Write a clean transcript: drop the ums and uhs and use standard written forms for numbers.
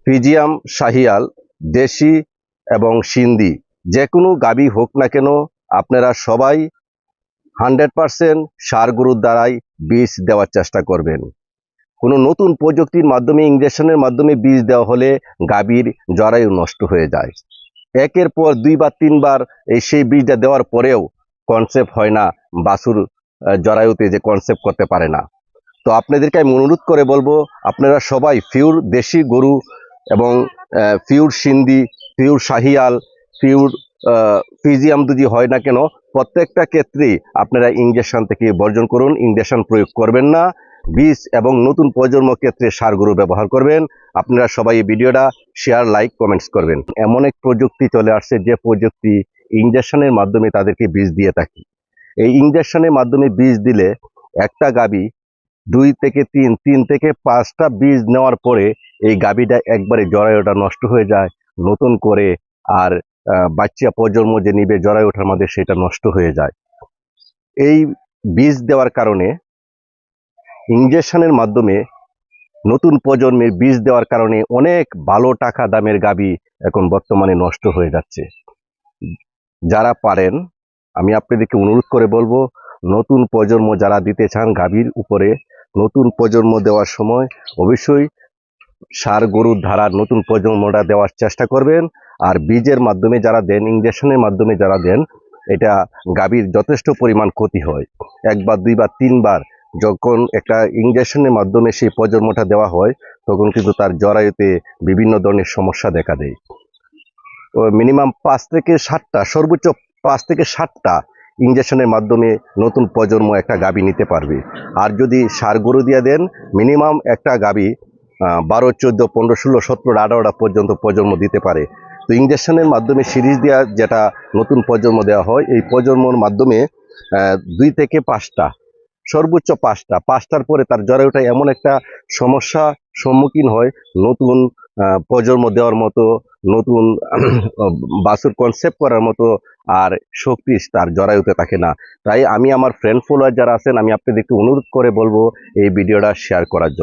ফ্রিজিয়াম শাহিয়াল, দেশি এবং সিন্ধি যে কোনো গাভী হোক না কেন আপনারা সবাই 100% সার গরুর দ্বারাই বীজ দেওয়ার চেষ্টা করবেন। কোনো নতুন প্রযুক্তির মাধ্যমে ইঞ্জেকশনের মাধ্যমে বীজ দেওয়া হলে গাভীর জরায়ু নষ্ট হয়ে যায়। একের পর 2 বা 3 বার সেই বীজটা দেওয়ার পরেও কনসেপ্ট হয় না, বাছুর জরায়ুতে যে কনসেপ্ট করতে পারে না। তো আপনাদেরকে আমি অনুরোধ করে বলবো, আপনারা সবাই পিওর দেশি গরু এবং pure Sindhi, pure Sahiwal, pure ফ্রিজিয়াম যদি হয় না কেন প্রত্যেকটা ক্ষেত্রেই আপনারা ইঞ্জেকশন থেকে বর্জন করুন, ইঞ্জেকশন প্রয়োগ করবেন না। বীজ এবং নতুন প্রজন্ম ক্ষেত্রে সার গরু ব্যবহার করবেন। আপনারা সবাই এই ভিডিওটা শেয়ার, লাইক, কমেন্টস করবেন। এমন এক প্রযুক্তি চলে আসছে যে প্রযুক্তি ইঞ্জেকশনের মাধ্যমে তাদেরকে বীজ দিয়ে থাকি। এই ইঞ্জেকশনের মাধ্যমে বীজ দিলে একটা গাভী 2 থেকে 3 থেকে 5টা বীজ নেওয়ার পরে এই গাভীটা একবারে জরায়ুটা নষ্ট হয়ে যায়, নতুন করে আর বাচ্চা প্রজন্ম যে নিবে জরায়ু ওঠার মধ্যে সেটা নষ্ট হয়ে যায়। এই বীজ দেওয়ার কারণে, ইঞ্জেকশনের মাধ্যমে নতুন প্রজন্মের বীজ দেওয়ার কারণে অনেক ভালো টাকা দামের গাভী এখন বর্তমানে নষ্ট হয়ে যাচ্ছে। যারা পারেন আমি আপনাদেরকে অনুরোধ করে বলবো, নতুন প্রজন্ম যারা দিতে চান গাভীর উপরে, নতুন প্রজন্ম দেওয়ার সময় অবশ্যই সার গরুর ধারার নতুন প্রজন্মটা দেওয়ার চেষ্টা করবেন। আর বীজের মাধ্যমে যারা দেন, ইঞ্জেকশনের মাধ্যমে যারা দেন, এটা গাভীর যথেষ্ট পরিমাণ ক্ষতি হয়। 1 বা 2 বা 3 বার যখন একটা ইঞ্জেকশনের মাধ্যমে সেই প্রজন্মটা দেওয়া হয় তখন কিন্তু তার জরায়ুতে বিভিন্ন ধরনের সমস্যা দেখা দেয়। মিনিমাম 5 থেকে 7টা, সর্বোচ্চ 5 থেকে 7টা ইঞ্জেকশনের মাধ্যমে নতুন প্রজন্ম একটা গাভী নিতে পারবে। আর যদি সার গরু দিয়ে দেন, মিনিমাম একটা গাভী 12, 14, 15, 16, 17, 18টা পর্যন্ত প্রজন্ম দিতে পারে। তো ইঞ্জেকশনের মাধ্যমে সিরিজ দেওয়া যেটা নতুন প্রজন্ম দেওয়া হয়, এই প্রজন্মর মাধ্যমে 2 থেকে 5টা, সর্বোচ্চ 5টার পরে তার জরায়ুটা এমন একটা সমস্যা সম্মুখীন হয়, নতুন প্রজন্ম দেওয়ার মতো, নতুন বাছুর কনসেপ্ট করার মতো আর শক্তি তার জরায়ুতে থাকে না। তাই আমি আমার ফ্রেন্ড ফলোয়ার যারা আছেন, আমি আপনাদেরকে অনুরোধ করে বলবো এই ভিডিওটা শেয়ার করার জন্য।